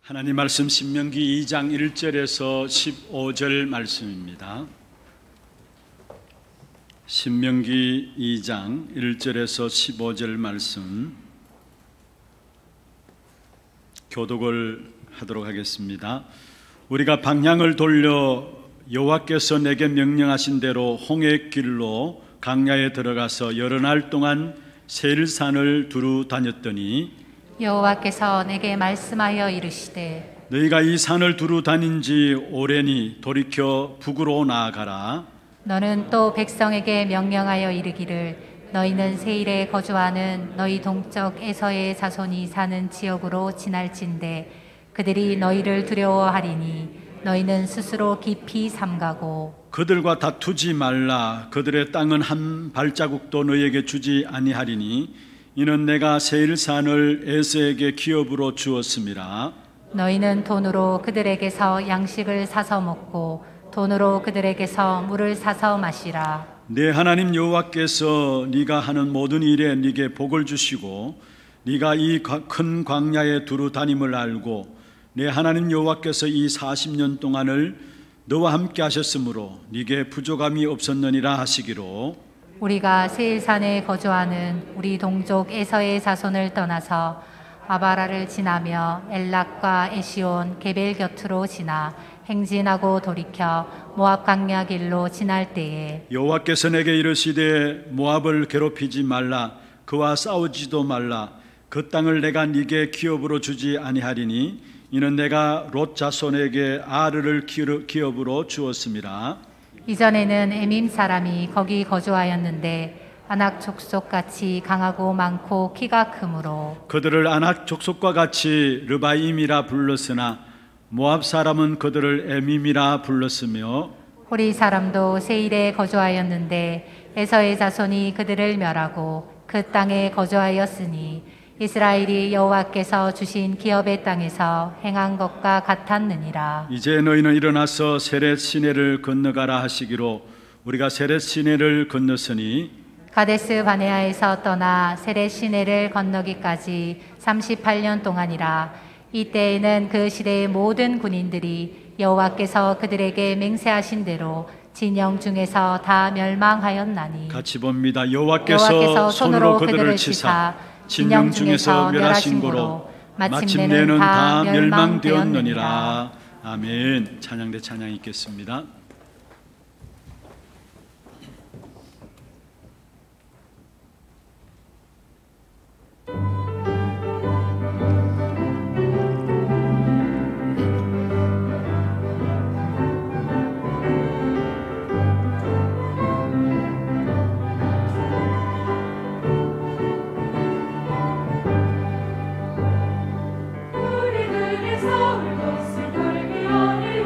하나님 말씀 신명기 2장 1절에서 15절 말씀입니다. 신명기 2장 1절에서 15절 말씀 교독을 하도록 하겠습니다. 우리가 방향을 돌려 여호와께서 내게 명령하신 대로 홍해 길로 광야에 들어가서 여러 날 동안 세일산을 두루 다녔더니 여호와께서 내게 말씀하여 이르시되 너희가 이 산을 두루 다닌 지 오래니 돌이켜 북으로 나아가라. 너는 또 백성에게 명령하여 이르기를 너희는 세일에 거주하는 너희 동쪽 에서의 자손이 사는 지역으로 지날진대 그들이 너희를 두려워하리니 너희는 스스로 깊이 삼가고 그들과 다투지 말라. 그들의 땅은 한 발자국도 너희에게 주지 아니하리니 이는 내가 세일산을 에서에게 기업으로 주었음이라. 너희는 돈으로 그들에게서 양식을 사서 먹고 돈으로 그들에게서 물을 사서 마시라. 네 하나님 여호와께서 네가 하는 모든 일에 네게 복을 주시고 네가 이 큰 광야에 두루 다님을 알고 네 하나님 여호와께서 이 40년 동안을 너와 함께 하셨으므로 네게 부족함이 없었느니라 하시기로 우리가 세일산에 거주하는 우리 동족 에서의 자손을 떠나서 아바라를 지나며 엘락과 에시온 게벨 곁으로 지나 행진하고 돌이켜 모압 광야 길로 지날 때에 여호와께서 내게 이르시되 모압을 괴롭히지 말라. 그와 싸우지도 말라. 그 땅을 내가 네게 기업으로 주지 아니하리니 이는 내가 롯 자손에게 아르를 기업으로 주었음이라. 이전에는 에밈 사람이 거기 거주하였는데 아낙 족속같이 강하고 많고 키가 크므로 그들을 아낙 족속과 같이 르바임이라 불렀으나 모압 사람은 그들을 에밈이라 불렀으며 호리 사람도 세일에 거주하였는데 에서의 자손이 그들을 멸하고 그 땅에 거주하였으니 이스라엘이 여호와께서 주신 기업의 땅에서 행한 것과 같았느니라. 이제 너희는 일어나서 세렛 시내를 건너가라 하시기로 우리가 세렛 시내를 건넜으니 가데스 바네아에서 떠나 세렛 시내를 건너기까지 38년 동안이라. 이때에는 그 시대의 모든 군인들이 여호와께서 그들에게 맹세하신 대로 진영 중에서 다 멸망하였나니. 같이 봅니다. 여호와께서 손으로 그들을 치사 진영 중에서 멸하신 고로 마침내는 다 멸망되었느니라. 아멘. 찬양대 찬양 있겠습니다. 우리들이 서울 것을 돌기 아니요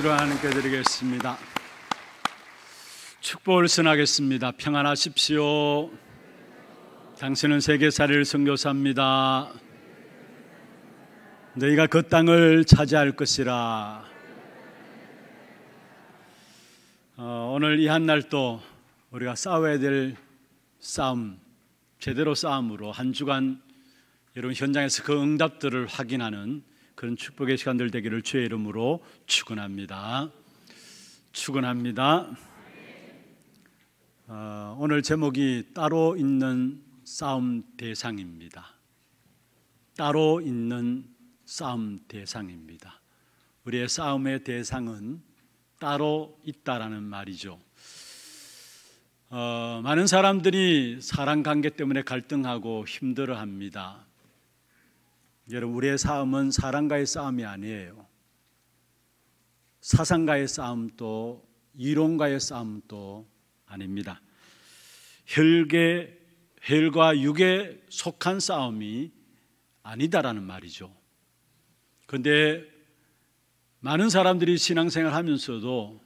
박수로 하나님께 드리겠습니다. 축복을 선하겠습니다. 평안하십시오. 당신은 세계살이를 선교사입니다. 너희가 그 땅을 차지할 것이라. 오늘 이 한날도 우리가 싸워야 될 싸움, 제대로 싸움으로 한 주간 여러분 현장에서 그 응답들을 확인하는 그런 축복의 시간들 되기를 주의 이름으로 축원합니다. 축원합니다. 오늘 제목이 따로 있는 싸움 대상입니다. 따로 있는 싸움 대상입니다. 우리의 싸움의 대상은 따로 있다라는 말이죠. 많은 사람들이 사랑관계 때문에 갈등하고 힘들어합니다. 여러분, 우리의 싸움은 사람과의 싸움이 아니에요. 사상과의 싸움도 이론과의 싸움도 아닙니다. 혈과 육에 속한 싸움이 아니다라는 말이죠. 그런데 많은 사람들이 신앙생활 하면서도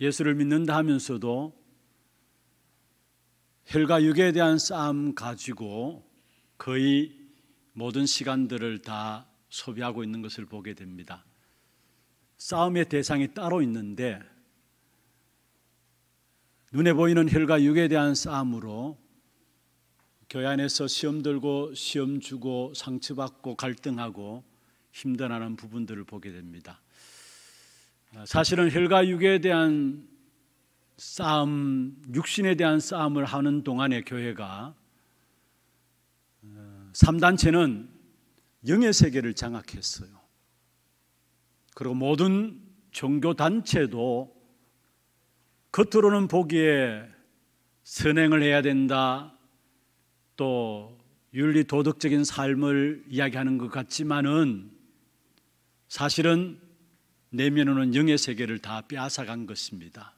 예수를 믿는다 하면서도 혈과 육에 대한 싸움 가지고 거의 모든 시간들을 다 소비하고 있는 것을 보게 됩니다. 싸움의 대상이 따로 있는데 눈에 보이는 혈과 육에 대한 싸움으로 교회 안에서 시험 들고 시험 주고 상처받고 갈등하고 힘들어하는 부분들을 보게 됩니다. 사실은 혈과 육에 대한 싸움, 육신에 대한 싸움을 하는 동안에 교회가 3단체는 영의 세계를 장악했어요. 그리고 모든 종교단체도 겉으로는 보기에 선행을 해야 된다, 또 윤리 도덕적인 삶을 이야기하는 것 같지만은 사실은 내면으로는 영의 세계를 다 빼앗아간 것입니다.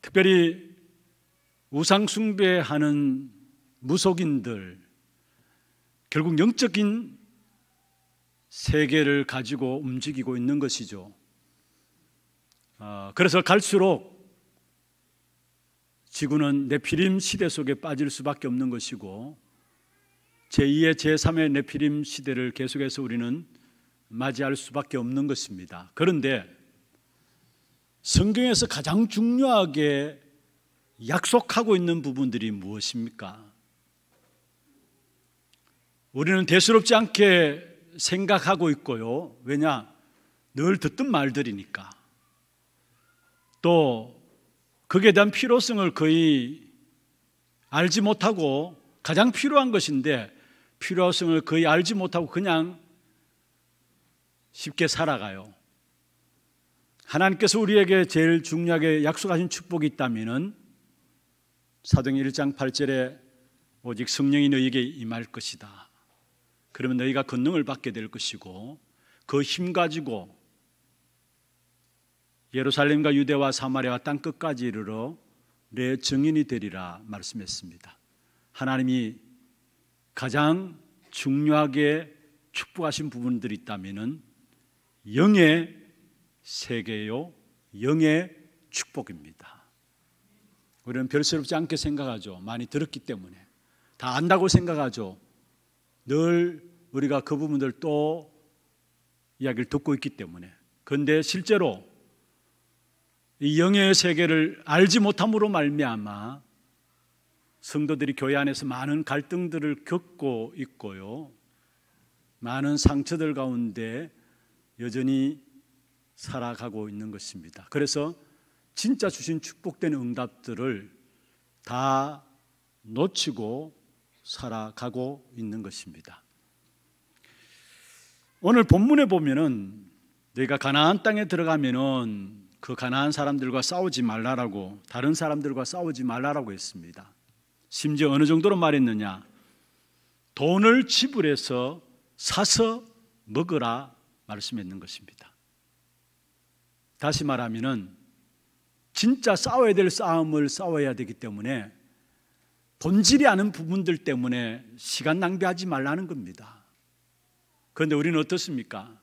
특별히 우상 숭배하는 무속인들, 결국 영적인 세계를 가지고 움직이고 있는 것이죠. 그래서 갈수록 지구는 네피림 시대 속에 빠질 수밖에 없는 것이고 제2의 제3의 네피림 시대를 계속해서 우리는 맞이할 수밖에 없는 것입니다. 그런데 성경에서 가장 중요하게 약속하고 있는 부분들이 무엇입니까? 우리는 대수롭지 않게 생각하고 있고요. 왜냐? 늘 듣던 말들이니까. 또 거기에 대한 필요성을 거의 알지 못하고 가장 필요한 것인데 필요성을 거의 알지 못하고 그냥 쉽게 살아가요. 하나님께서 우리에게 제일 중요하게 약속하신 축복이 있다면 사도행전 1장 8절에 오직 성령이 너희에게 임할 것이다. 그러면 너희가 권능을 받게 될 것이고 그 힘 가지고 예루살렘과 유대와 사마리아와 땅끝까지 이르러 내 증인이 되리라 말씀했습니다. 하나님이 가장 중요하게 축복하신 부분들이 있다면 영의 세계요, 영의 축복입니다. 우리는 별스럽지 않게 생각하죠. 많이 들었기 때문에 다 안다고 생각하죠. 늘 우리가 그 부분들 또 이야기를 듣고 있기 때문에. 그런데 실제로 이 영의 세계를 알지 못함으로 말미암아 성도들이 교회 안에서 많은 갈등들을 겪고 있고요, 많은 상처들 가운데 여전히 살아가고 있는 것입니다. 그래서 진짜 주신 축복된 응답들을 다 놓치고 살아가고 있는 것입니다. 오늘 본문에 보면은 너희가 가나안 땅에 들어가면은 그 가나안 사람들과 싸우지 말라라고, 다른 사람들과 싸우지 말라라고 했습니다. 심지어 어느 정도로 말했느냐? 돈을 지불해서 사서 먹으라 말씀했는 것입니다. 다시 말하면은 진짜 싸워야 될 싸움을 싸워야 되기 때문에 본질이 아는 부분들 때문에 시간 낭비하지 말라는 겁니다. 그런데 우리는 어떻습니까?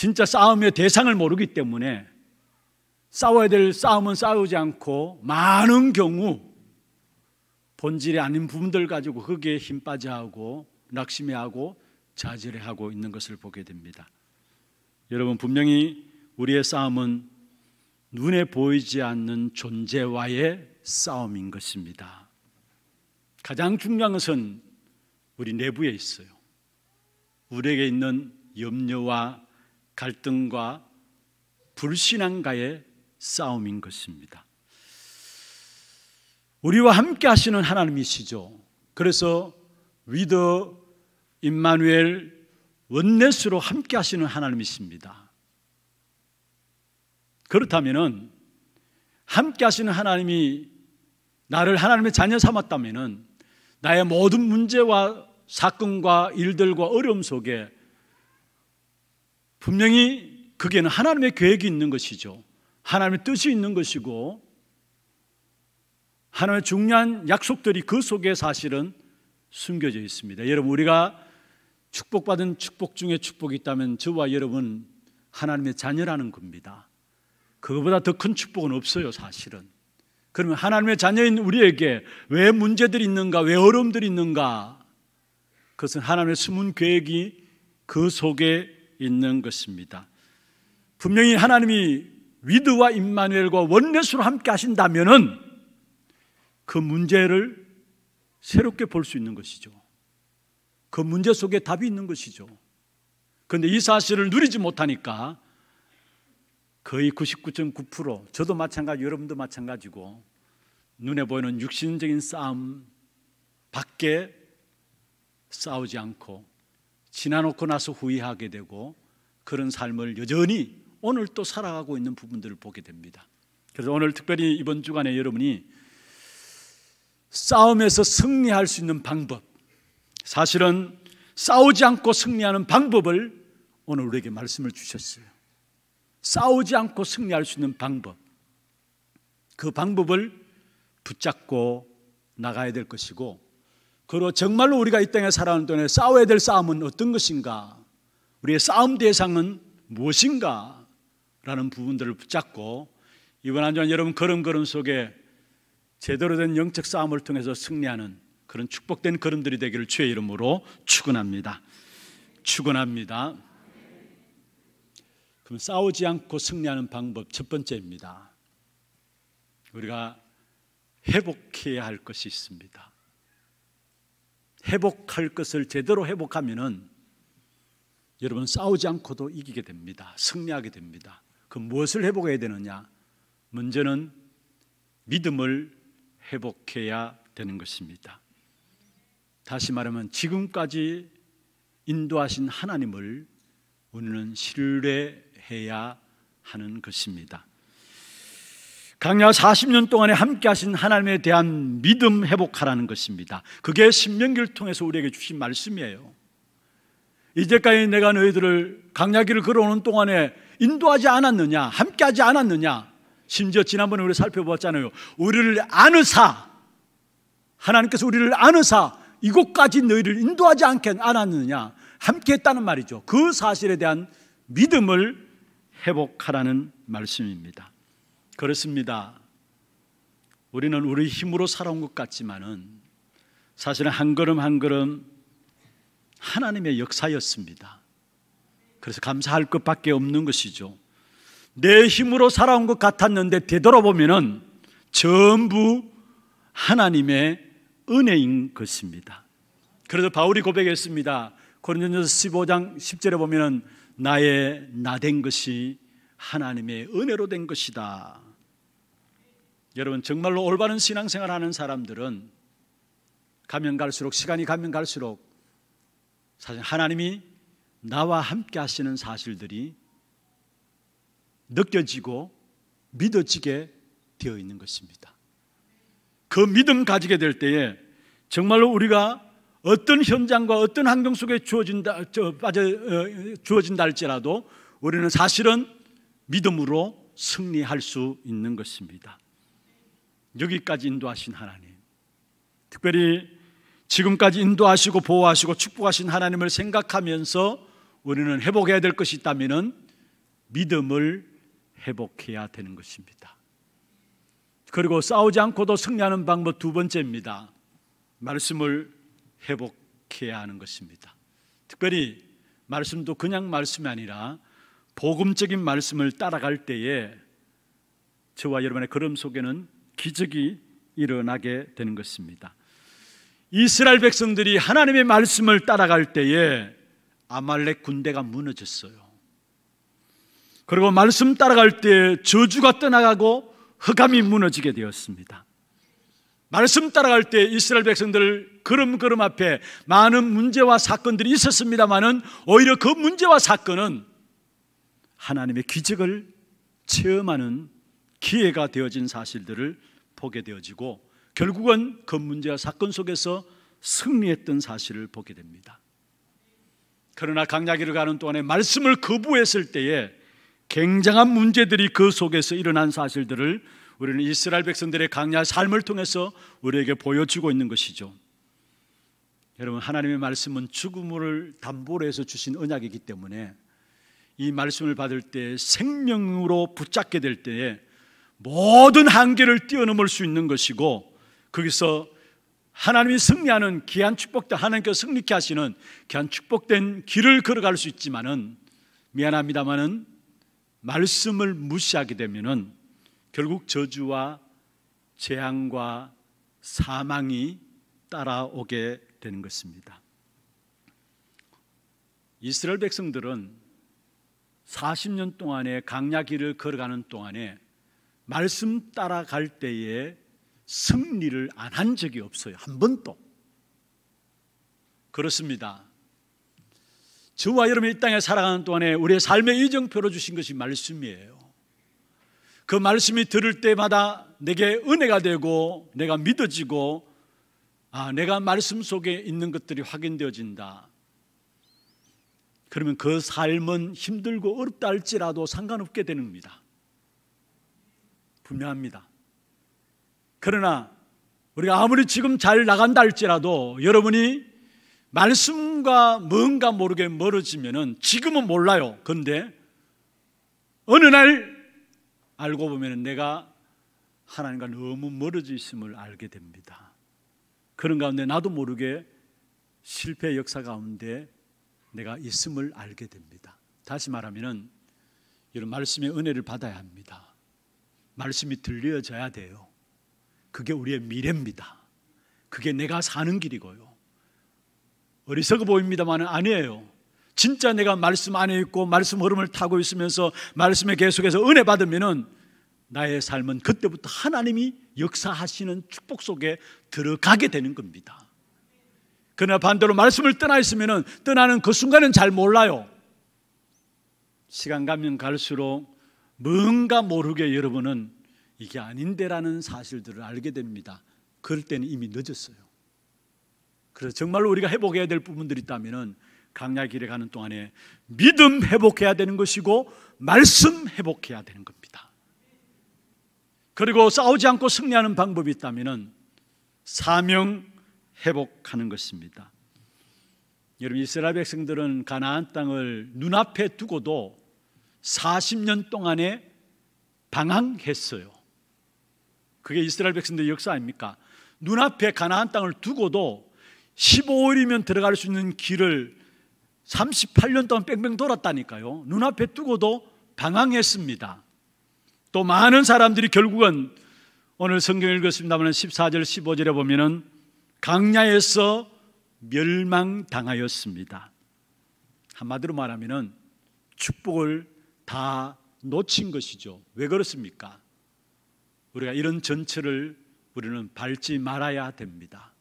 진짜 싸움의 대상을 모르기 때문에 싸워야 될 싸움은 싸우지 않고 많은 경우 본질이 아닌 부분들 가지고 거기에 힘 빠져하고 낙심해하고 좌절해하고 있는 것을 보게 됩니다. 여러분, 분명히 우리의 싸움은 눈에 보이지 않는 존재와의 싸움인 것입니다. 가장 중요한 것은 우리 내부에 있어요. 우리에게 있는 염려와 갈등과 불신앙과의 싸움인 것입니다. 우리와 함께 하시는 하나님이시죠. 그래서 위더 임마누엘 원넷으로 함께 하시는 하나님이십니다. 그렇다면 함께 하시는 하나님이 나를 하나님의 자녀 삼았다면 나의 모든 문제와 사건과 일들과 어려움 속에 분명히 그게는 하나님의 계획이 있는 것이죠. 하나님의 뜻이 있는 것이고 하나님의 중요한 약속들이 그 속에 사실은 숨겨져 있습니다. 여러분, 우리가 축복받은 축복 중에 축복이 있다면 저와 여러분 하나님의 자녀라는 겁니다. 그거보다 더 큰 축복은 없어요, 사실은. 그러면 하나님의 자녀인 우리에게 왜 문제들이 있는가, 왜 어려움들이 있는가? 그것은 하나님의 숨은 계획이 그 속에 있는 것입니다. 분명히 하나님이 위드와 임마누엘과 원넷으로 함께 하신다면은 그 문제를 새롭게 볼 수 있는 것이죠. 그 문제 속에 답이 있는 것이죠. 그런데 이 사실을 누리지 못하니까 거의 99.9%, 저도 마찬가지, 여러분도 마찬가지고 눈에 보이는 육신적인 싸움 밖에 싸우지 않고 지나놓고 나서 후회하게 되고 그런 삶을 여전히 오늘 또 살아가고 있는 부분들을 보게 됩니다. 그래서 오늘 특별히 이번 주간에 여러분이 싸움에서 승리할 수 있는 방법, 사실은 싸우지 않고 승리하는 방법을 오늘 우리에게 말씀을 주셨어요. 싸우지 않고 승리할 수 있는 방법, 그 방법을 붙잡고 나가야 될 것이고, 그리고 정말로 우리가 이 땅에 살아가는 동안에 싸워야 될 싸움은 어떤 것인가, 우리의 싸움 대상은 무엇인가 라는 부분들을 붙잡고 이번 한 주간 여러분 걸음걸음 속에 제대로 된 영적 싸움을 통해서 승리하는 그런 축복된 걸음들이 되기를 주의 이름으로 축원합니다. 축원합니다. 그럼 싸우지 않고 승리하는 방법 첫 번째입니다. 우리가 회복해야 할 것이 있습니다. 회복할 것을 제대로 회복하면은 여러분 싸우지 않고도 이기게 됩니다. 승리하게 됩니다. 그럼 무엇을 회복해야 되느냐? 먼저는 믿음을 회복해야 되는 것입니다. 다시 말하면 지금까지 인도하신 하나님을 우리는 신뢰해야 하는 것입니다. 광야 40년 동안에 함께 하신 하나님에 대한 믿음 회복하라는 것입니다. 그게 신명기를 통해서 우리에게 주신 말씀이에요. 이제까지 내가 너희들을 광야길을 걸어오는 동안에 인도하지 않았느냐, 함께 하지 않았느냐. 심지어 지난번에 우리 살펴봤잖아요. 우리를 아느사, 하나님께서 우리를 아느사 이곳까지 너희를 인도하지 않았느냐, 함께 했다는 말이죠. 그 사실에 대한 믿음을 회복하라는 말씀입니다. 그렇습니다. 우리는 우리 힘으로 살아온 것 같지만은 사실은 한 걸음 한 걸음 하나님의 역사였습니다. 그래서 감사할 것밖에 없는 것이죠. 내 힘으로 살아온 것 같았는데 되돌아보면은 전부 하나님의 은혜인 것입니다. 그래서 바울이 고백했습니다. 고린도전서 15장 10절에 보면은 나의 나된 것이 하나님의 은혜로 된 것이다. 여러분, 정말로 올바른 신앙생활 하는 사람들은 가면 갈수록, 시간이 가면 갈수록 사실 하나님이 나와 함께 하시는 사실들이 느껴지고 믿어지게 되어 있는 것입니다. 그 믿음 가지게 될 때에 정말로 우리가 어떤 현장과 어떤 환경 속에 주어진다 할지라도 우리는 사실은 믿음으로 승리할 수 있는 것입니다. 여기까지 인도하신 하나님, 특별히 지금까지 인도하시고 보호하시고 축복하신 하나님을 생각하면서 우리는 회복해야 될 것이 있다면 믿음을 회복해야 되는 것입니다. 그리고 싸우지 않고도 승리하는 방법 두 번째입니다. 말씀을 회복해야 하는 것입니다. 특별히 말씀도 그냥 말씀이 아니라 복음적인 말씀을 따라갈 때에 저와 여러분의 걸음 속에는 기적이 일어나게 되는 것입니다. 이스라엘 백성들이 하나님의 말씀을 따라갈 때에 아말렉 군대가 무너졌어요. 그리고 말씀 따라갈 때 저주가 떠나가고 흑암이 무너지게 되었습니다. 말씀 따라갈 때 이스라엘 백성들 걸음걸음 앞에 많은 문제와 사건들이 있었습니다마는 오히려 그 문제와 사건은 하나님의 기적을 체험하는 기회가 되어진 사실들을 보게 되어지고 결국은 그 문제와 사건 속에서 승리했던 사실을 보게 됩니다. 그러나 강야기를 가는 동안에 말씀을 거부했을 때에 굉장한 문제들이 그 속에서 일어난 사실들을 우리는 이스라엘 백성들의 강야 삶을 통해서 우리에게 보여주고 있는 것이죠. 여러분, 하나님의 말씀은 죽음을 담보로 해서 주신 언약이기 때문에 이 말씀을 받을 때 생명으로 붙잡게 될 때에 모든 한계를 뛰어넘을 수 있는 것이고, 거기서 하나님이 승리하는 귀한 축복된, 하나님께서 승리케 하시는 귀한 축복된 길을 걸어갈 수 있지만은, 미안합니다마는 말씀을 무시하게 되면은 결국 저주와 재앙과 사망이 따라오게 되는 것입니다. 이스라엘 백성들은 40년 동안의 강야 길을 걸어가는 동안에 말씀 따라갈 때에 승리를 안 한 적이 없어요. 한 번도. 그렇습니다. 저와 여러분이 이 땅에 살아가는 동안에 우리의 삶의 이정표로 주신 것이 말씀이에요. 그 말씀이 들을 때마다 내게 은혜가 되고 내가 믿어지고, 내가 말씀 속에 있는 것들이 확인되어진다. 그러면 그 삶은 힘들고 어렵다 할지라도 상관없게 되는 겁니다. 분명합니다. 그러나 우리가 아무리 지금 잘 나간다 할지라도 여러분이 말씀과 뭔가 모르게 멀어지면은, 지금은 몰라요. 그런데 어느 날 알고 보면 내가 하나님과 너무 멀어져 있음을 알게 됩니다. 그런 가운데 나도 모르게 실패의 역사 가운데 내가 있음을 알게 됩니다. 다시 말하면 이런 말씀의 은혜를 받아야 합니다. 말씀이 들려져야 돼요. 그게 우리의 미래입니다. 그게 내가 사는 길이고요. 어리석어 보입니다만 아니에요. 진짜 내가 말씀 안에 있고 말씀 흐름을 타고 있으면서 말씀에 계속해서 은혜 받으면은 나의 삶은 그때부터 하나님이 역사하시는 축복 속에 들어가게 되는 겁니다. 그러나 반대로 말씀을 떠나 있으면은 떠나는 그 순간은 잘 몰라요. 시간 가면 갈수록 뭔가 모르게 여러분은 이게 아닌데라는 사실들을 알게 됩니다. 그럴 때는 이미 늦었어요. 그래서 정말로 우리가 회복해야 될 부분들이 있다면 강야 길에 가는 동안에 믿음 회복해야 되는 것이고 말씀 회복해야 되는 겁니다. 그리고 싸우지 않고 승리하는 방법이 있다면 사명 회복하는 것입니다. 여러분, 이스라엘 백성들은 가나안 땅을 눈앞에 두고도 40년 동안에 방황했어요. 그게 이스라엘 백성들의 역사 아닙니까? 눈앞에 가나안 땅을 두고도 15일이면 들어갈 수 있는 길을 38년 동안 뺑뺑 돌았다니까요. 눈앞에 두고도 방황했습니다. 또 많은 사람들이 결국은 오늘 성경 읽었습니다만 14절 15절에 보면은 강야에서 멸망당하였습니다. 한마디로 말하면은 축복을 다 놓친 것이죠. 왜 그렇습니까? 우리가 이런 전철을 우리는 밟지 말아야 됩니다.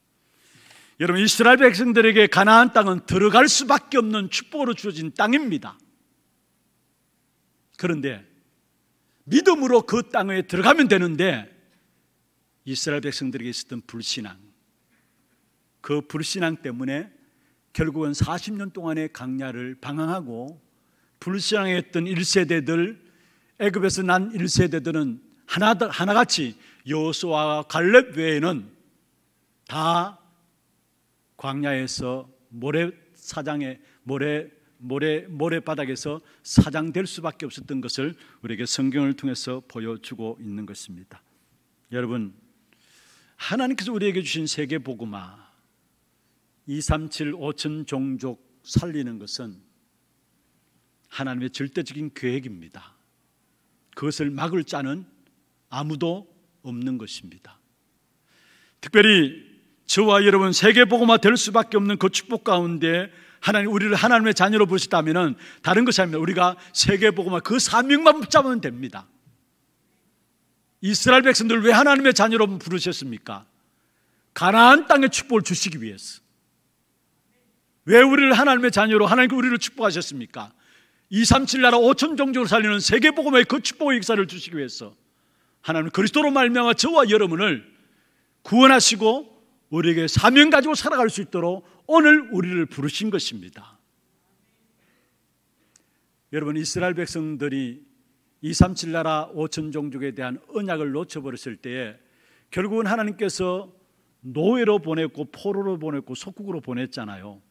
여러분, 이스라엘 백성들에게 가나안 땅은 들어갈 수밖에 없는 축복으로 주어진 땅입니다. 그런데 믿음으로 그 땅에 들어가면 되는데 이스라엘 백성들에게 있었던 불신앙, 그 불신앙 때문에 결국은 40년 동안의 강야를 방황하고 불신앙했던 1세대들, 애굽에서 난 1세대들은 하나같이 여호수아와 갈렙 외에는 다 광야에서 모래사장에 모래 모래바닥에서 사장될 수밖에 없었던 것을 우리에게 성경을 통해서 보여주고 있는 것입니다. 여러분, 하나님께서 우리에게 주신 세계복음화 237 5천 종족 살리는 것은 하나님의 절대적인 계획입니다. 그것을 막을 자는 아무도 없는 것입니다. 특별히 저와 여러분 세계복음화 될 수밖에 없는 그 축복 가운데 하나님 우리를 하나님의 자녀로 부르셨다면 다른 것이 아닙니다. 우리가 세계복음화 그 사명만 붙잡으면 됩니다. 이스라엘 백성들을 왜 하나님의 자녀로 부르셨습니까? 가나안 땅의 축복을 주시기 위해서. 왜 우리를 하나님의 자녀로 하나님께 우리를 축복하셨습니까? 237 나라 5천 종족을 살리는 세계복음화의 그 축복의 역사를 주시기 위해서 하나님은 그리스도로 말미암아 저와 여러분을 구원하시고 우리에게 사명 가지고 살아갈 수 있도록 오늘 우리를 부르신 것입니다. 여러분, 이스라엘 백성들이 237 나라 5천 종족에 대한 언약을 놓쳐버렸을 때에 결국은 하나님께서 노예로 보냈고 포로로 보냈고 속국으로 보냈잖아요.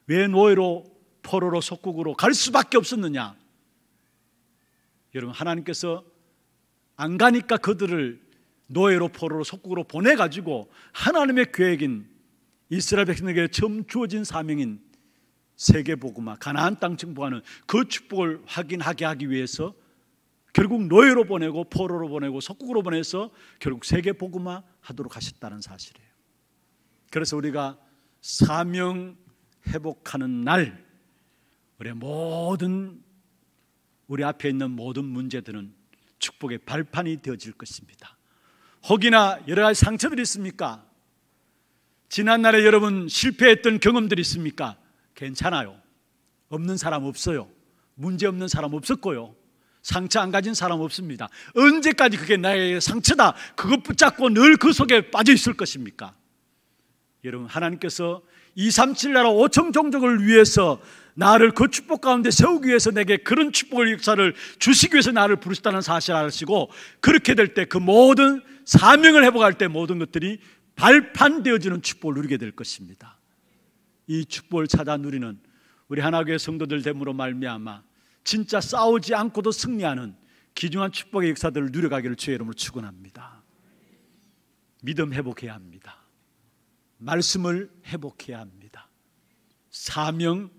왜 노예로 포로로 속국으로 갈 수밖에 없었느냐? 여러분, 하나님께서 안 가니까 그들을 노예로 포로로 속국으로 보내가지고 하나님의 계획인 이스라엘 백성에게 처음 주어진 사명인 세계복음화 가나안 땅 정복하는 그 축복을 확인하게 하기 위해서 결국 노예로 보내고 포로로 보내고 속국으로 보내서 결국 세계복음화 하도록 하셨다는 사실이에요. 그래서 우리가 사명 회복하는 날 우리 앞에 있는 모든 문제들은 축복의 발판이 되어질 것입니다. 혹이나 여러 가지 상처들이 있습니까? 지난날에 여러분 실패했던 경험들이 있습니까? 괜찮아요. 없는 사람 없어요. 문제 없는 사람 없었고요. 상처 안 가진 사람 없습니다. 언제까지 그게 나의 상처다 그것 붙잡고 늘 그 속에 빠져 있을 것입니까? 여러분, 하나님께서 237 나라 5천 종족을 위해서 나를 그 축복 가운데 세우기 위해서 내게 그런 축복의 역사를 주시기 위해서 나를 부르셨다는 사실을 아시고 그렇게 될 때 그 모든 사명을 회복할 때 모든 것들이 발판되어지는 축복을 누리게 될 것입니다. 이 축복을 찾아 누리는 우리 하나교회 성도들 됨으로 말미암아 진짜 싸우지 않고도 승리하는 귀중한 축복의 역사들을 누려가기를 주의 이름으로 축원합니다. 믿음 회복해야 합니다. 말씀을 회복해야 합니다. 사명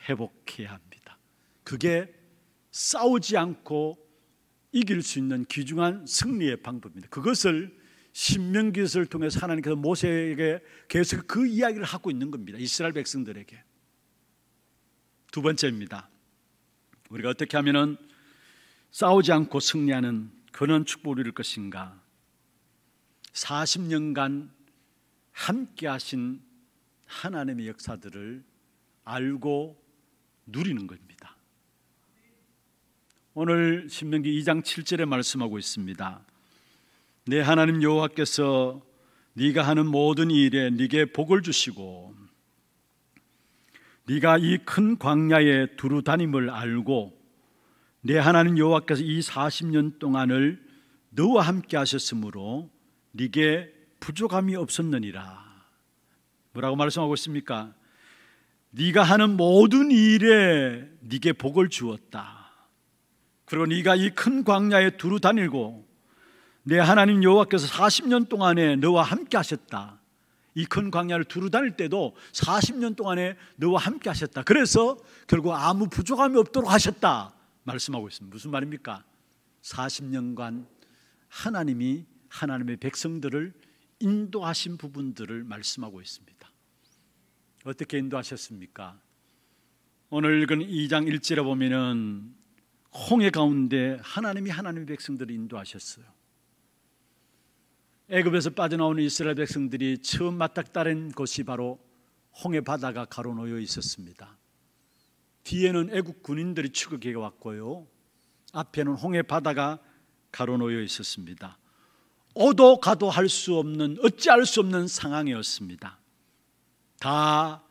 회복해야 합니다. 그게 싸우지 않고 이길 수 있는 귀중한 승리의 방법입니다. 그것을 신명기를 통해서 하나님께서 모세에게 계속 그 이야기를 하고 있는 겁니다. 이스라엘 백성들에게. 두 번째입니다. 우리가 어떻게 하면 싸우지 않고 승리하는 그런 축복을 이룰 것인가? 40년간 함께 하신 하나님의 역사들을 알고 누리는 겁니다. 오늘 신명기 2장 7절에 말씀하고 있습니다. 내 하나님 여호와께서 네가 하는 모든 일에 네게 복을 주시고 네가 이 큰 광야에 두루 다님을 알고 내 하나님 여호와께서 이 40년 동안을 너와 함께 하셨으므로 네게 부족함이 없었느니라. 뭐라고 말씀하고 있습니까? 네가 하는 모든 일에 네게 복을 주었다. 그리고 네가 이 큰 광야에 두루 다니고 내 하나님 여호와께서 40년 동안에 너와 함께 하셨다. 이 큰 광야를 두루 다닐 때도 40년 동안에 너와 함께 하셨다. 그래서 결국 아무 부족함이 없도록 하셨다 말씀하고 있습니다. 무슨 말입니까? 40년간 하나님이 하나님의 백성들을 인도하신 부분들을 말씀하고 있습니다. 어떻게 인도하셨습니까? 오늘 읽은 2장 1절에 보면은 홍해 가운데 하나님이 하나님의 백성들을 인도하셨어요. 애굽에서 빠져나오는 이스라엘 백성들이 처음 맞닥뜨린 곳이 바로 홍해 바다가 가로놓여 있었습니다. 뒤에는 애국 군인들이 추격해 왔고요, 앞에는 홍해 바다가 가로놓여 있었습니다. 오도 가도 할 수 없는, 어찌할 수 없는 상황이었습니다. 다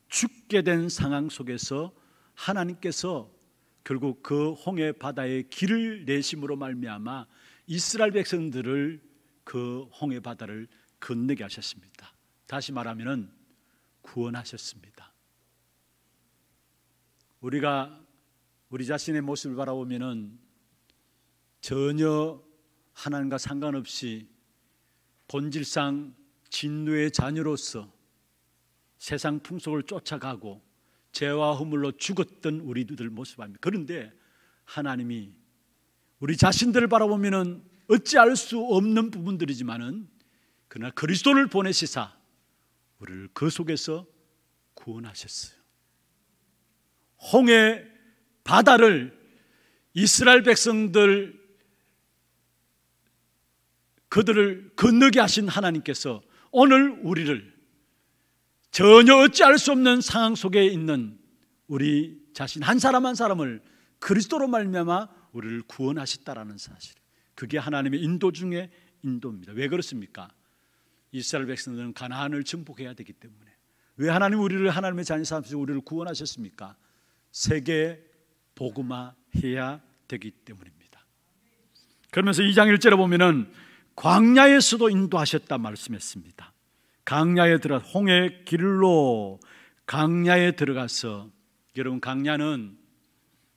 죽게 된 상황 속에서 하나님께서 결국 그 홍해 바다에 길을 내심으로 말미암아 이스라엘 백성들을 그 홍해 바다를 건너게 하셨습니다. 다시 말하면 구원하셨습니다. 우리가 우리 자신의 모습을 바라보면은 전혀 하나님과 상관없이 본질상 진노의 자녀로서 세상 풍속을 쫓아가고 죄와 허물로 죽었던 우리들 모습 아닙니까? 그런데 하나님이 우리 자신들을 바라보면은 어찌할 수 없는 부분들이지만은 그러나 그리스도를 보내시사 우리를 그 속에서 구원하셨어요. 홍해 바다를 이스라엘 백성들 그들을 건너게 하신 하나님께서 오늘 우리를 전혀 어찌할 수 없는 상황 속에 있는 우리 자신 한 사람 한 사람을 그리스도로 말미암아 우리를 구원하셨다라는 사실, 그게 하나님의 인도 중에 인도입니다. 왜 그렇습니까? 이스라엘 백성들은 가나안을 정복해야 되기 때문에. 왜 하나님 우리를 하나님의 자녀 삼으시고 우리를 구원하셨습니까? 세계 복음화해야 되기 때문입니다. 그러면서 2장 1절에 보면은 광야에서도 인도하셨다 말씀했습니다. 광야에 들어가 홍해 길로 광야에 들어가서, 여러분 광야는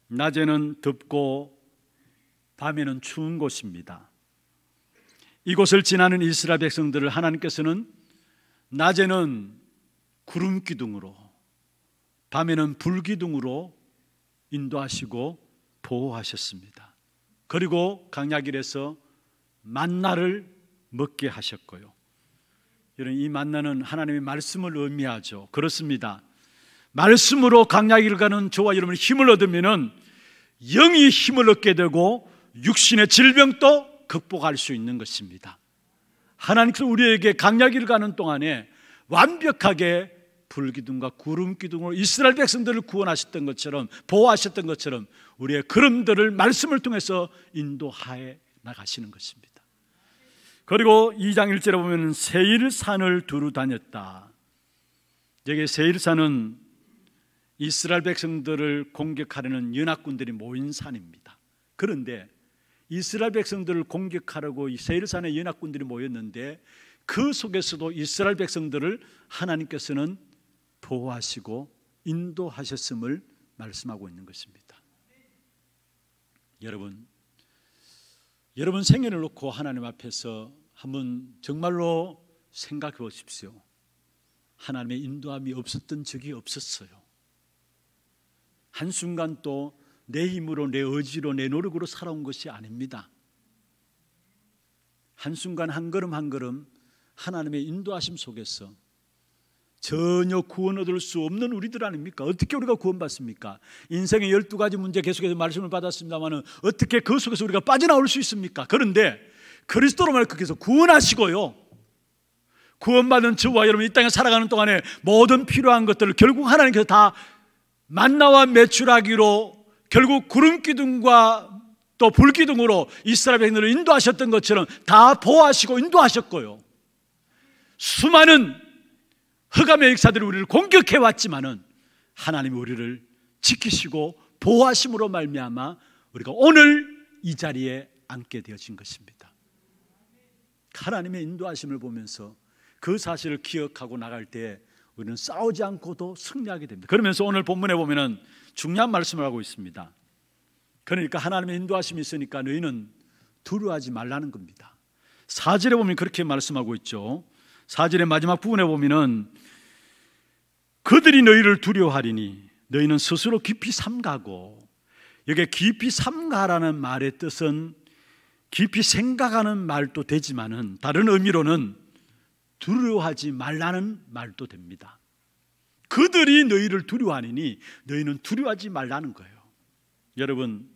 낮에는 덥고 밤에는 추운 곳입니다. 이곳을 지나는 이스라엘 백성들을 하나님께서는 낮에는 구름 기둥으로 밤에는 불 기둥으로 인도하시고 보호하셨습니다. 그리고 광야길에서 만나를 먹게 하셨고요. 여러분, 이 만나는 하나님의 말씀을 의미하죠. 그렇습니다. 말씀으로 광야길을 가는 저와 여러분이 힘을 얻으면은 영이 힘을 얻게 되고 육신의 질병도 극복할 수 있는 것입니다. 하나님께서 우리에게 광야길을 가는 동안에 완벽하게 불기둥과 구름기둥으로 이스라엘 백성들을 구원하셨던 것처럼, 보호하셨던 것처럼 우리의 걸음들을 말씀을 통해서 인도하여 나가시는 것입니다. 그리고 2장 1절에 보면 세일산을 두루 다녔다. 여기 세일산은 이스라엘 백성들을 공격하려는 연합군들이 모인 산입니다. 그런데 이스라엘 백성들을 공격하려고 이 세일산에 연합군들이 모였는데 그 속에서도 이스라엘 백성들을 하나님께서는 보호하시고 인도하셨음을 말씀하고 있는 것입니다. 여러분 생애를 놓고 하나님 앞에서 한번 정말로 생각해 보십시오. 하나님의 인도함이 없었던 적이 없었어요. 한순간 또 내 힘으로, 내 의지로, 내 노력으로 살아온 것이 아닙니다. 한순간 한 걸음 한 걸음 하나님의 인도하심 속에서 전혀 구원 얻을 수 없는 우리들 아닙니까? 어떻게 우리가 구원받습니까? 인생의 12가지 문제 계속해서 말씀을 받았습니다만 어떻게 그 속에서 우리가 빠져나올 수 있습니까? 그런데 그리스도로 말해 거기서 구원하시고요, 구원받은 저와 여러분 이 땅에 살아가는 동안에 모든 필요한 것들을 결국 하나님께서 다 만나와 메추라기로 결국 구름기둥과 또 불기둥으로 이스라엘 백성들을 인도하셨던 것처럼 다 보호하시고 인도하셨고요, 수많은 흑암의 역사들이 우리를 공격해 왔지만은 하나님이 우리를 지키시고 보호하심으로 말미암아 우리가 오늘 이 자리에 앉게 되어진 것입니다. 하나님의 인도하심을 보면서 그 사실을 기억하고 나갈 때 우리는 싸우지 않고도 승리하게 됩니다. 그러면서 오늘 본문에 보면은 중요한 말씀을 하고 있습니다. 그러니까 하나님의 인도하심이 있으니까 너희는 두려워하지 말라는 겁니다. 4절에 보면 그렇게 말씀하고 있죠. 4절의 마지막 부분에 보면은 그들이 너희를 두려워하리니 너희는 스스로 깊이 삼가고, 여기에 깊이 삼가라는 말의 뜻은 깊이 생각하는 말도 되지만은 다른 의미로는 두려워하지 말라는 말도 됩니다. 그들이 너희를 두려워하니 너희는 두려워하지 말라는 거예요. 여러분,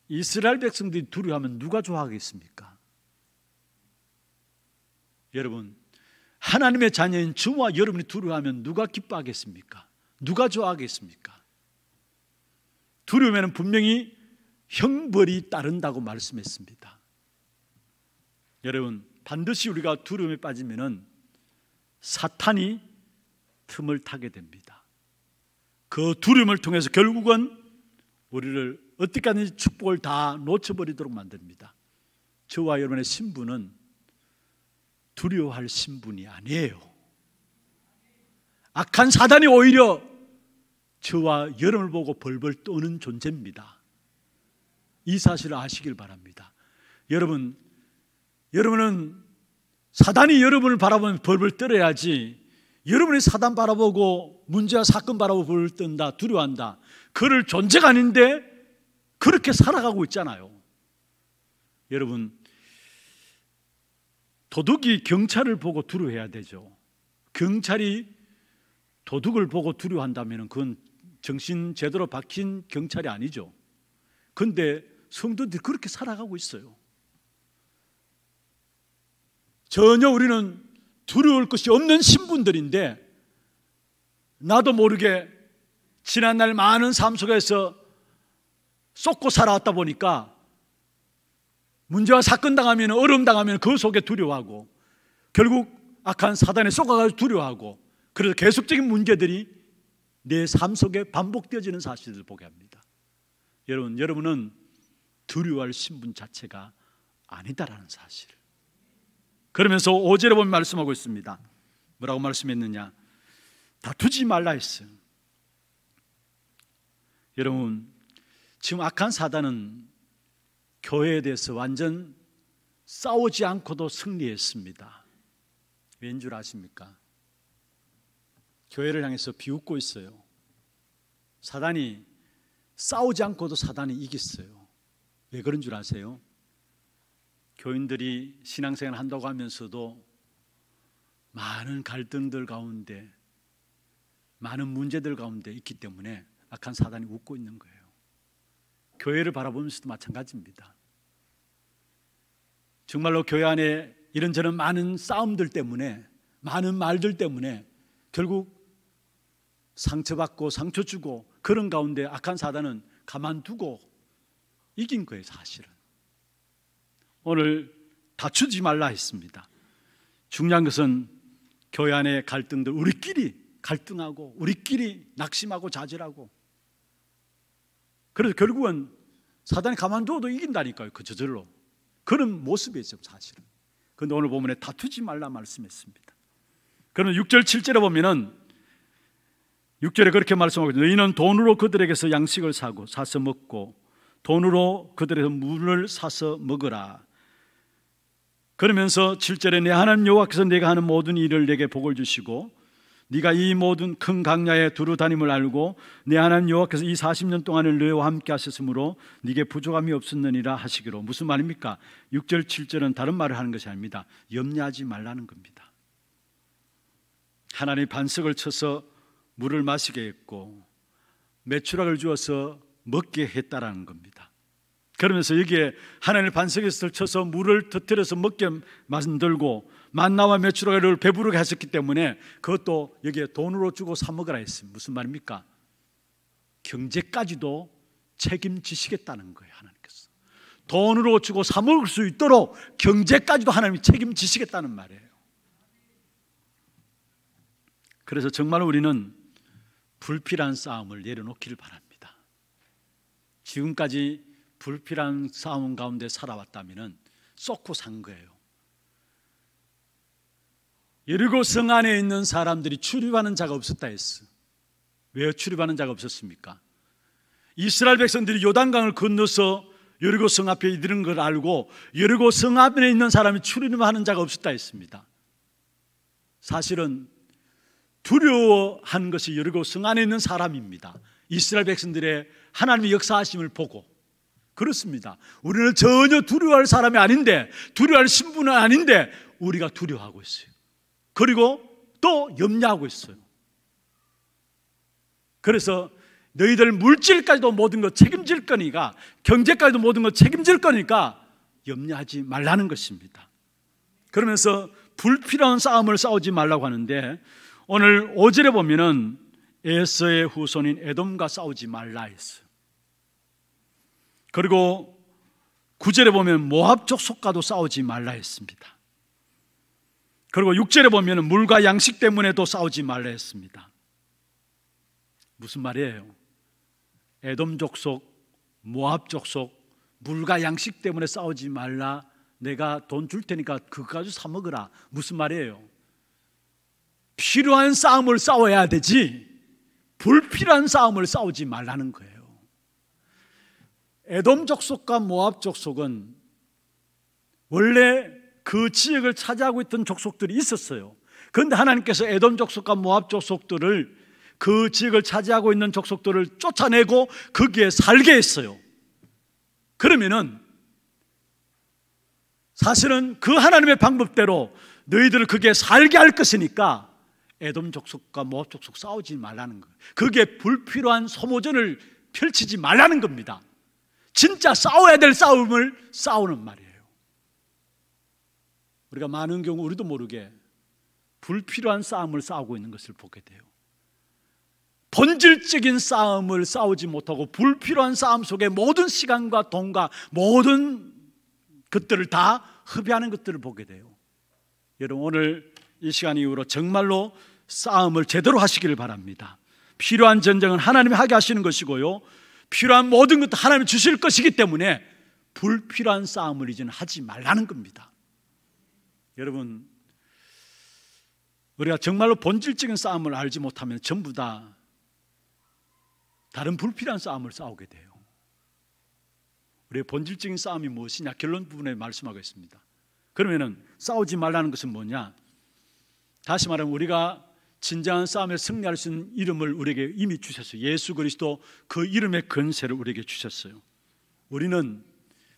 이스라엘 백성들이 두려워하면 누가 좋아하겠습니까? 여러분, 하나님의 자녀인 저와 여러분이 두려워하면 누가 기뻐하겠습니까? 누가 좋아하겠습니까? 두려우면 분명히 형벌이 따른다고 말씀했습니다. 여러분, 반드시 우리가 두려움에 빠지면 사탄이 틈을 타게 됩니다. 그 두려움을 통해서 결국은 우리를 어떻게 하든지 축복을 다 놓쳐버리도록 만듭니다. 저와 여러분의 신분은 두려워할 신분이 아니에요. 악한 사단이 오히려 저와 여러분을 보고 벌벌 떠는 존재입니다. 이 사실을 아시길 바랍니다. 여러분은 사단이 여러분을 바라보면 벌벌 떨어야지, 여러분이 사단 바라보고 문제와 사건 바라보고 벌벌 떤다, 두려워한다, 그럴 존재가 아닌데 그렇게 살아가고 있잖아요. 여러분, 도둑이 경찰을 보고 두려워해야 되죠. 경찰이 도둑을 보고 두려워한다면 그건 정신 제대로 박힌 경찰이 아니죠. 그런데 성도들이 그렇게 살아가고 있어요. 전혀 우리는 두려울 것이 없는 신분들인데, 나도 모르게 지난날 많은 삶 속에서 쏟고 살아왔다 보니까 문제와 사건 당하면, 어려움 당하면 그 속에 두려워하고, 결국 악한 사단에 쏟아가지고 두려워하고, 그래서 계속적인 문제들이 내 삶 속에 반복되어지는 사실을 보게 합니다. 여러분은 두려워할 신분 자체가 아니다라는 사실을. 그러면서 5절에 보면 말씀하고 있습니다. 뭐라고 말씀했느냐? 다투지 말라 했어요. 여러분, 지금 악한 사단은 교회에 대해서 완전 싸우지 않고도 승리했습니다. 왠 줄 아십니까? 교회를 향해서 비웃고 있어요. 사단이 싸우지 않고도 사단이 이겼어요. 왜 그런 줄 아세요? 교인들이 신앙생활 한다고 하면서도 많은 갈등들 가운데, 많은 문제들 가운데 있기 때문에 악한 사단이 웃고 있는 거예요. 교회를 바라보면서도 마찬가지입니다. 정말로 교회 안에 이런저런 많은 싸움들 때문에, 많은 말들 때문에 결국 상처받고 상처 주고, 그런 가운데 악한 사단은 가만두고 이긴 거예요. 사실은 오늘 다투지 말라 했습니다. 중요한 것은 교회 안의 갈등들, 우리끼리 갈등하고 우리끼리 낙심하고 좌절하고, 그래서 결국은 사단이 가만두어도 이긴다니까요. 그 저절로. 그런 모습이죠 사실은. 그런데 오늘 본문에 다투지 말라 말씀했습니다. 그러면 6절 7절에 보면은 6절에 그렇게 말씀하고 있습니다. 너희는 돈으로 그들에게서 양식을 사서 먹고 돈으로 그들에게서 물을 사서 먹으라. 그러면서 7절에 내 하나님 여호와께서 내가 하는 모든 일을 내게 복을 주시고 네가 이 모든 큰 강야에 두루 다님을 알고 내 하나님 여호와께서 이 40년 동안을 너희와 함께 하셨으므로 네게 부족함이 없었느니라 하시기로. 무슨 말입니까? 6절 7절은 다른 말을 하는 것이 아닙니다. 염려하지 말라는 겁니다. 하나님이 반석을 쳐서 물을 마시게 했고 메추락을 주어서 먹게 했다라는 겁니다. 그러면서 여기에 하나님의 반석에서 쳐서 물을 터뜨려서 먹게 만들고 만나와 메추라기를 배부르게 하셨기 때문에 그것도 여기에 돈으로 주고 사 먹으라 했습니다. 무슨 말입니까? 경제까지도 책임지시겠다는 거예요. 하나님께서 돈으로 주고 사 먹을 수 있도록 경제까지도 하나님이 책임지시겠다는 말이에요. 그래서 정말 우리는 불필요한 싸움을 내려놓기를 바랍니다. 지금까지 불필요한 싸움 가운데 살아왔다면 쏟고 산 거예요. 여리고 성 안에 있는 사람들이 출입하는 자가 없었다 했어. 왜 출입하는 자가 없었습니까? 이스라엘 백성들이 요단강을 건너서 여리고 성 앞에 이르는 걸 알고 여리고 성 앞에 있는 사람이 출입하는 자가 없었다 했습니다. 사실은 두려워한 것이 여리고 성 안에 있는 사람입니다. 이스라엘 백성들의 하나님의 역사하심을 보고. 그렇습니다. 우리는 전혀 두려워할 사람이 아닌데, 두려워할 신분은 아닌데 우리가 두려워하고 있어요. 그리고 또 염려하고 있어요. 그래서 너희들 물질까지도 모든 것 책임질 거니까, 경제까지도 모든 것 책임질 거니까 염려하지 말라는 것입니다. 그러면서 불필요한 싸움을 싸우지 말라고 하는데, 오늘 5절에 보면은 에서의 후손인 에돔과 싸우지 말라 했어요. 그리고 9절에 보면 모압 족속과도 싸우지 말라 했습니다. 그리고 6절에 보면 물과 양식 때문에도 싸우지 말라 했습니다. 무슨 말이에요? 에돔 족속, 모압 족속, 물과 양식 때문에 싸우지 말라. 내가 돈 줄 테니까 그거 가지고 사 먹으라. 무슨 말이에요? 필요한 싸움을 싸워야 되지, 불필요한 싸움을 싸우지 말라는 거예요. 에돔 족속과 모압 족속은 원래 그 지역을 차지하고 있던 족속들이 있었어요. 그런데 하나님께서 에돔 족속과 모압 족속들을, 그 지역을 차지하고 있는 족속들을 쫓아내고 거기에 살게 했어요. 그러면은 사실은 그 하나님의 방법대로 너희들을 거기에 살게 할 것이니까 에돔 족속과 모압 족속 싸우지 말라는 거예요. 거기에 불필요한 소모전을 펼치지 말라는 겁니다. 진짜 싸워야 될 싸움을 싸우는 말이에요. 우리가 많은 경우 우리도 모르게 불필요한 싸움을 싸우고 있는 것을 보게 돼요. 본질적인 싸움을 싸우지 못하고 불필요한 싸움 속에 모든 시간과 돈과 모든 것들을 다 허비하는 것들을 보게 돼요. 여러분, 오늘 이 시간 이후로 정말로 싸움을 제대로 하시기를 바랍니다. 필요한 전쟁은 하나님이 하게 하시는 것이고요, 필요한 모든 것도 하나님이 주실 것이기 때문에 불필요한 싸움을 이제는 하지 말라는 겁니다. 여러분, 우리가 정말로 본질적인 싸움을 알지 못하면 전부 다 다른 불필요한 싸움을 싸우게 돼요. 우리의 본질적인 싸움이 무엇이냐, 결론 부분에 말씀하겠습니다. 그러면은 싸우지 말라는 것은 뭐냐? 다시 말하면 우리가 진정한 싸움에 승리할 수 있는 이름을 우리에게 이미 주셨어요. 예수 그리스도, 그 이름의 권세를 우리에게 주셨어요. 우리는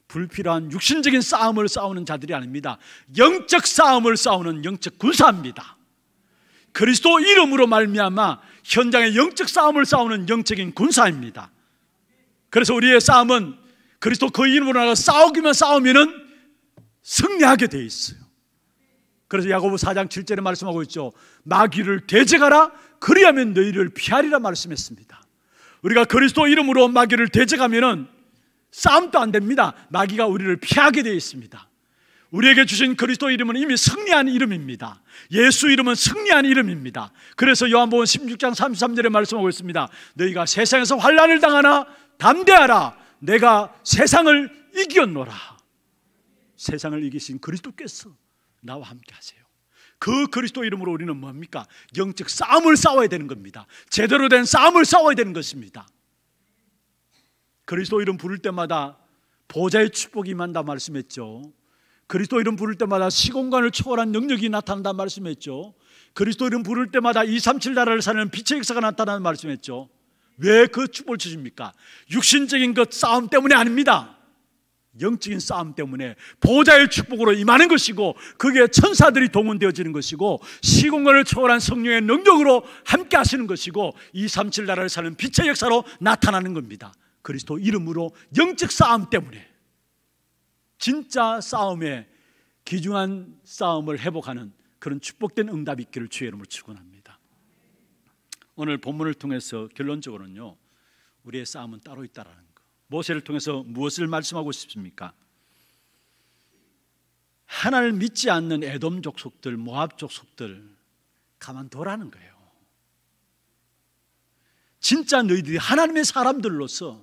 불필요한 육신적인 싸움을 싸우는 자들이 아닙니다. 영적 싸움을 싸우는 영적 군사입니다. 그리스도 이름으로 말미암아 현장의 영적 싸움을 싸우는 영적인 군사입니다. 그래서 우리의 싸움은 그리스도 그 이름으로 나가 싸우면은 승리하게 돼 있어요. 그래서 야고보 4장 7절에 말씀하고 있죠. 마귀를 대적하라, 그리하면 너희를 피하리라 말씀했습니다. 우리가 그리스도 이름으로 마귀를 대적하면은 싸움도 안 됩니다. 마귀가 우리를 피하게 되어 있습니다. 우리에게 주신 그리스도 이름은 이미 승리한 이름입니다. 예수 이름은 승리한 이름입니다. 그래서 요한복음 16장 33절에 말씀하고 있습니다. 너희가 세상에서 환난을 당하나 담대하라, 내가 세상을 이겼노라. 세상을 이기신 그리스도께서 나와 함께 하세요. 그 그리스도 이름으로 우리는 뭡니까? 영적 싸움을 싸워야 되는 겁니다. 제대로 된 싸움을 싸워야 되는 것입니다. 그리스도 이름 부를 때마다 보좌의 축복이 임한다 말씀했죠. 그리스도 이름 부를 때마다 시공간을 초월한 능력이 나타난다 말씀했죠. 그리스도 이름 부를 때마다 237 나라를 사는 빛의 역사가 나타나는 말씀했죠. 왜 그 축복을 주십니까? 육신적인 것 싸움 때문이 아닙니다. 영적인 싸움 때문에 보좌의 축복으로 임하는 것이고, 그게 천사들이 동원되어지는 것이고, 시공간을 초월한 성령의 능력으로 함께 하시는 것이고, 237 나라를 사는 빛의 역사로 나타나는 겁니다. 그리스도 이름으로 영적 싸움 때문에 진짜 싸움에 귀중한 싸움을 회복하는 그런 축복된 응답이 있기를 주의 이름으로 축원합니다. 오늘 본문을 통해서 결론적으로는요, 우리의 싸움은 따로 있다라는 것. 모세를 통해서 무엇을 말씀하고 싶습니까? 하나님을 믿지 않는 에돔 족속들, 모압 족속들 가만둬라는 거예요. 진짜 너희들이 하나님의 사람들로서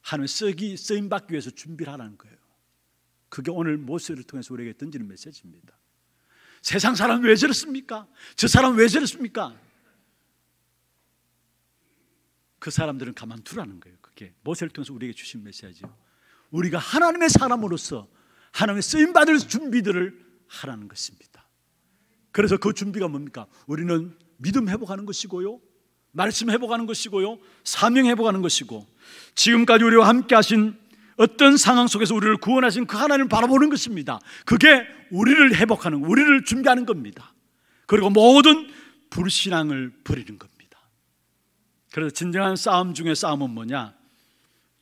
하나님의 쓰임받기 위해서 준비를 하라는 거예요. 그게 오늘 모세를 통해서 우리에게 던지는 메시지입니다. 세상 사람 왜 저렇습니까? 저 사람 왜 저렇습니까? 그 사람들은 가만두라는 거예요. 그게 모세를 통해서 우리에게 주신 메시지예요. 우리가 하나님의 사람으로서 하나님의 쓰임받을 준비들을 하라는 것입니다. 그래서 그 준비가 뭡니까? 우리는 믿음 회복하는 것이고요, 말씀 회복하는 것이고요, 사명 회복하는 것이고, 지금까지 우리와 함께 하신 어떤 상황 속에서 우리를 구원하신 그 하나님을 바라보는 것입니다. 그게 우리를 회복하는, 우리를 준비하는 겁니다. 그리고 모든 불신앙을 버리는 겁니다. 그래서 진정한 싸움 중에 싸움은 뭐냐?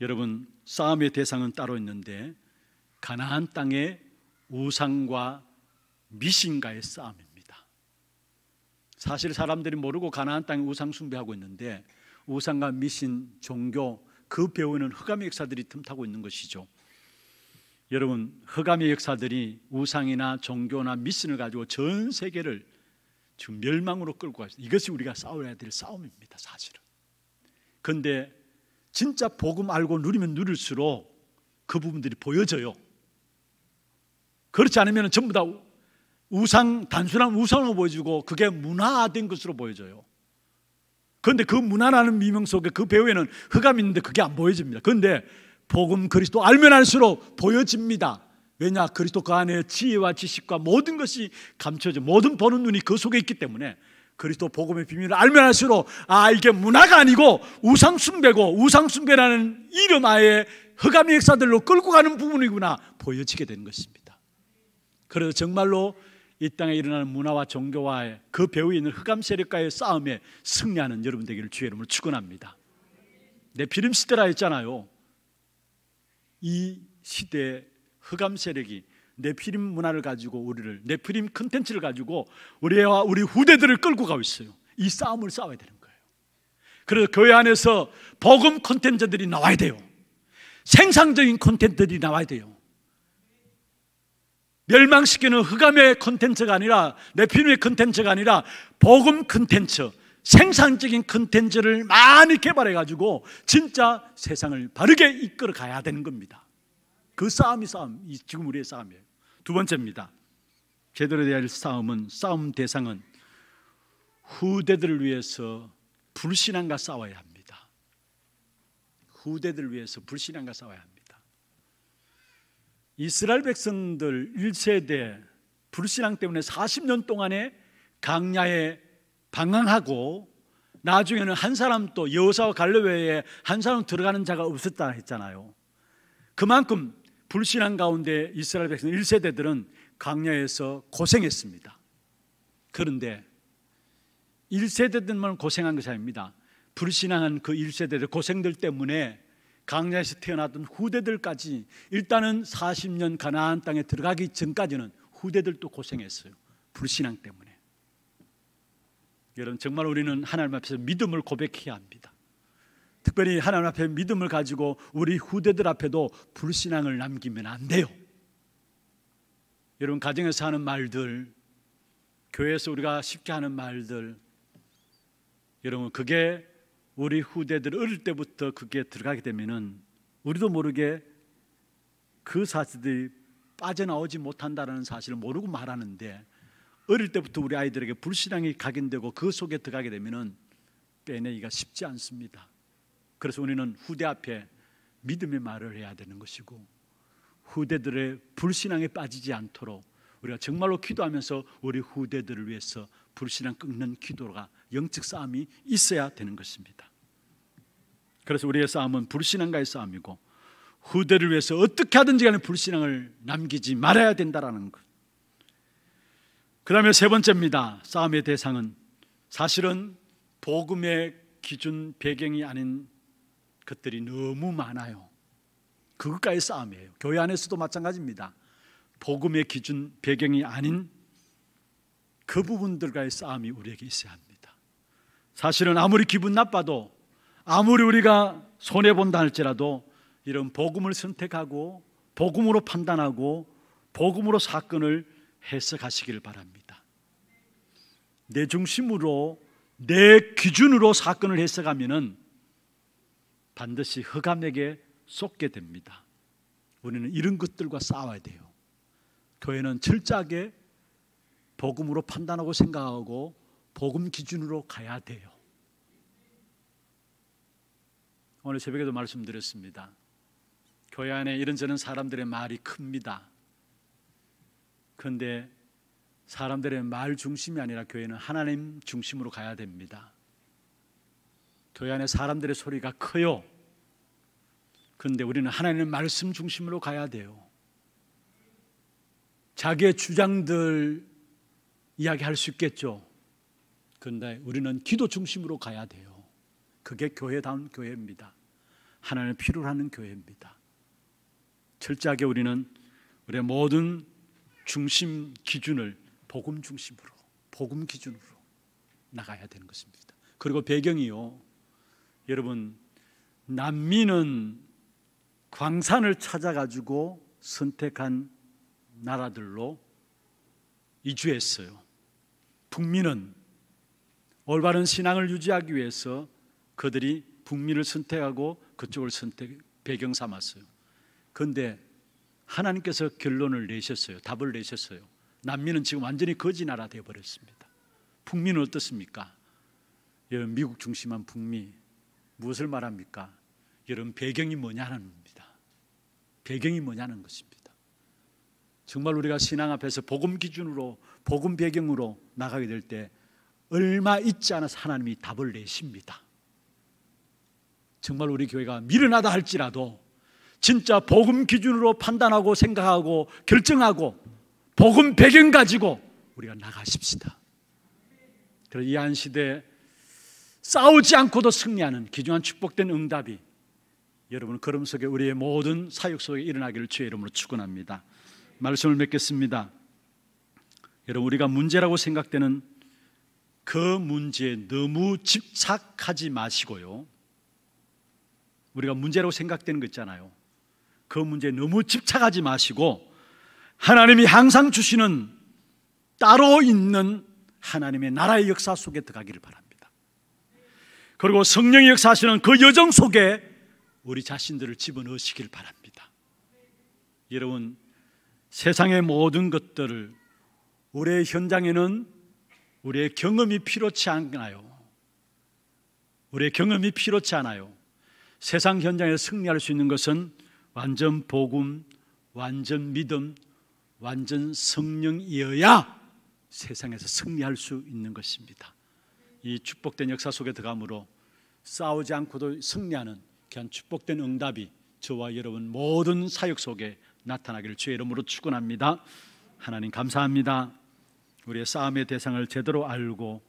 여러분, 싸움의 대상은 따로 있는데 가나안 땅의 우상과 미신과의 싸움입니다. 사실 사람들이 모르고 가나안 땅에 우상 숭배하고 있는데, 우상과 미신, 종교, 그 배우는 흑암의 역사들이 틈타고 있는 것이죠. 여러분, 흑암의 역사들이 우상이나 종교나 미신을 가지고 전 세계를 지금 멸망으로 끌고 가요. 이것이 우리가 싸워야 될 싸움입니다, 사실은. 그런데 진짜 복음 알고 누리면 누릴수록 그 부분들이 보여져요. 그렇지 않으면 전부 다 우상, 단순한 우상으로 보여지고 그게 문화화된 것으로 보여져요. 그런데 그 문화라는 미명 속에 그 배후에는 흑암이 있는데 그게 안 보여집니다. 그런데 복음 그리스도 알면 알수록 보여집니다. 왜냐? 그리스도 그 안에 지혜와 지식과 모든 것이 감춰져, 모든 보는 눈이 그 속에 있기 때문에 그리스도 복음의 비밀을 알면 알수록 이게 문화가 아니고 우상숭배고, 우상숭배라는 이름 아예 흑암의 역사들로 끌고 가는 부분이구나 보여지게 되는 것입니다. 그래서 정말로 이 땅에 일어나는 문화와 종교와의 그 배후에 있는 흑암 세력과의 싸움에 승리하는 여러분 되기를 주의 이름으로 축원합니다. 네피림 시대라 했잖아요. 이 시대에 흑암 세력이 네피림 문화를 가지고 우리를, 네피림 컨텐츠를 가지고 우리와 우리 후대들을 끌고 가고 있어요. 이 싸움을 싸워야 되는 거예요. 그래서 교회 안에서 복음 컨텐츠들이 나와야 돼요. 생산적인 콘텐츠들이 나와야 돼요. 멸망시키는 흑암의 콘텐츠가 아니라, 네피림의 콘텐츠가 아니라 복음 콘텐츠, 생산적인 콘텐츠를 많이 개발해가지고 진짜 세상을 바르게 이끌어 가야 되는 겁니다. 그 싸움이 지금 우리의 싸움이에요. 두 번째입니다. 제대로 돼야 할 싸움 대상은 후대들을 위해서 불신앙과 싸워야 합니다. 후대들을 위해서 불신앙과 싸워야 합니다. 이스라엘 백성들 1세대 불신앙 때문에 40년 동안에 광야에 방황하고, 나중에는 한 사람도 여호사와 갈렙 외에 한 사람 들어가는 자가 없었다 했잖아요. 그만큼 불신앙 가운데 이스라엘 백성 1세대들은 광야에서 고생했습니다. 그런데 1세대들만 고생한 것이 아닙니다. 불신앙한 그 1세대들 고생들 때문에 광야에서 태어났던 후대들까지 일단은 40년 가나안 땅에 들어가기 전까지는 후대들도 고생했어요. 불신앙 때문에. 여러분, 정말 우리는 하나님 앞에서 믿음을 고백해야 합니다. 특별히 하나님 앞에 믿음을 가지고 우리 후대들 앞에도 불신앙을 남기면 안 돼요. 여러분, 가정에서 하는 말들, 교회에서 우리가 쉽게 하는 말들, 여러분, 그게 우리 후대들 어릴 때부터 그게 들어가게 되면은 우리도 모르게 그 사실들이 빠져나오지 못한다는 사실을 모르고 말하는데, 어릴 때부터 우리 아이들에게 불신앙이 각인되고 그 속에 들어가게 되면은 빼내기가 쉽지 않습니다. 그래서 우리는 후대 앞에 믿음의 말을 해야 되는 것이고, 후대들의 불신앙에 빠지지 않도록 우리가 정말로 기도하면서 우리 후대들을 위해서 불신앙 끊는 기도가, 영적 싸움이 있어야 되는 것입니다. 그래서 우리의 싸움은 불신앙과의 싸움이고, 후대를 위해서 어떻게 하든지 간에 불신앙을 남기지 말아야 된다라는 것. 그 다음에 세 번째입니다. 싸움의 대상은 사실은 복음의 기준 배경이 아닌 것들이 너무 많아요. 그것과의 싸움이에요. 교회 안에서도 마찬가지입니다. 복음의 기준 배경이 아닌 그 부분들과의 싸움이 우리에게 있어야 합니다. 사실은 아무리 기분 나빠도, 아무리 우리가 손해본다 할지라도 이런 복음을 선택하고 복음으로 판단하고 복음으로 사건을 해석하시기를 바랍니다. 내 중심으로, 내 기준으로 사건을 해석하면은 반드시 흑암에게 쏟게 됩니다. 우리는 이런 것들과 싸워야 돼요. 교회는 철저하게 복음으로 판단하고 생각하고 복음 기준으로 가야 돼요. 오늘 새벽에도 말씀드렸습니다. 교회 안에 이런저런 사람들의 말이 큽니다. 그런데 사람들의 말 중심이 아니라 교회는 하나님 중심으로 가야 됩니다. 교회 안에 사람들의 소리가 커요. 그런데 우리는 하나님의 말씀 중심으로 가야 돼요. 자기의 주장들 이야기할 수 있겠죠. 그런데 우리는 기도 중심으로 가야 돼요. 그게 교회다운 교회입니다. 하나님을 필요로 하는 교회입니다. 철저하게 우리는 우리의 모든 중심 기준을 복음 중심으로, 복음 기준으로 나가야 되는 것입니다. 그리고 배경이요, 여러분, 남미는 광산을 찾아가지고 선택한 나라들로 이주했어요. 북미는 올바른 신앙을 유지하기 위해서 그들이 북미를 선택하고 그쪽을 배경 삼았어요. 그런데 하나님께서 결론을 내셨어요. 답을 내셨어요. 남미는 지금 완전히 거지 나라 되어버렸습니다. 북미는 어떻습니까? 여러분, 미국 중심한 북미 무엇을 말합니까? 여러분, 배경이 뭐냐는 겁니다. 배경이 뭐냐는 것입니다. 정말 우리가 신앙 앞에서 복음 기준으로, 복음 배경으로 나가게 될 때 얼마 있지 않아서 하나님이 답을 내십니다. 정말 우리 교회가 미련하다 할지라도 진짜 복음 기준으로 판단하고 생각하고 결정하고 복음 배경 가지고 우리가 나가십시다. 그래서 이 한 시대에 싸우지 않고도 승리하는 귀중한 축복된 응답이 여러분 걸음 속에 우리의 모든 사역 속에 일어나기를 주의 이름으로 축원합니다. 말씀을 맺겠습니다. 여러분, 우리가 문제라고 생각되는 그 문제에 너무 집착하지 마시고요. 우리가 문제라고 생각되는 거 있잖아요. 그 문제에 너무 집착하지 마시고 하나님이 항상 주시는 따로 있는 하나님의 나라의 역사 속에 들어가기를 바랍니다. 그리고 성령의 역사하시는 그 여정 속에 우리 자신들을 집어넣으시길 바랍니다. 여러분, 세상의 모든 것들을 우리의 현장에는 우리의 경험이 필요치 않아요. 우리의 경험이 필요치 않아요. 세상 현장에서 승리할 수 있는 것은 완전 복음, 완전 믿음, 완전 성령이어야 세상에서 승리할 수 있는 것입니다. 이 축복된 역사 속에 들어감으로 싸우지 않고도 승리하는 귀한 축복된 응답이 저와 여러분 모든 사역 속에 나타나기를 주의 이름으로 축원합니다. 하나님 감사합니다. 우리의 싸움의 대상을 제대로 알고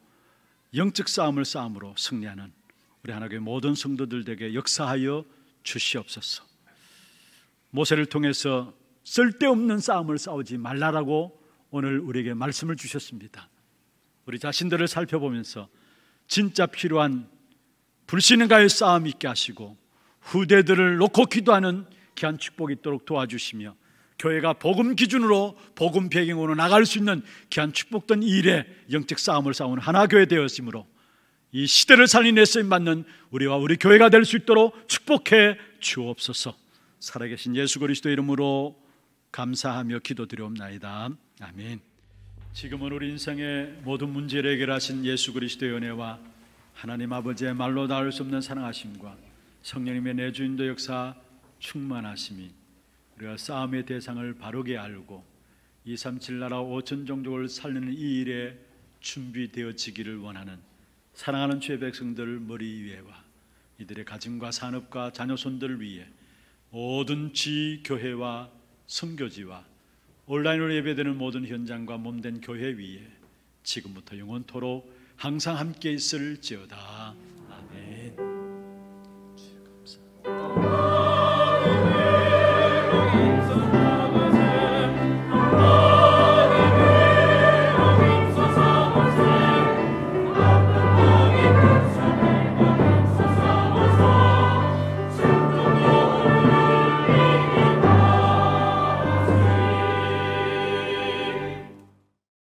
영적 싸움을 싸움으로 승리하는 우리 하나님의 모든 성도들에게 역사하여 주시옵소서. 모세를 통해서 쓸데없는 싸움을 싸우지 말라라고 오늘 우리에게 말씀을 주셨습니다. 우리 자신들을 살펴보면서 진짜 필요한 불신과의 싸움이 있게 하시고 후대들을 놓고 기도하는 귀한 축복이 있도록 도와주시며 교회가 복음 기준으로 복음 배경으로 나갈 수 있는 귀한 축복된 일에 영적 싸움을 싸우는 하나교회 되었으므로 이 시대를 살리는 쓰임 받는 우리와 우리 교회가 될 수 있도록 축복해 주옵소서. 살아계신 예수 그리스도 이름으로 감사하며 기도드리옵나이다. 아멘. 지금은 우리 인생의 모든 문제를 해결하신 예수 그리스도의 은혜와 하나님 아버지의 말로 닿을 수 없는 사랑하심과 성령님의 내주인도 역사 충만하심이 우리가 싸움의 대상을 바르게 알고 237 나라 5천 종족을 살리는 이 일에 준비되어지기를 원하는 사랑하는 주의 백성들 머리 위에와 이들의 가정과 산업과 자녀손들을 위해 모든 지교회와 선교지와 온라인으로 예배되는 모든 현장과 몸된 교회 위에 지금부터 영원토록 항상 함께 있을지어다.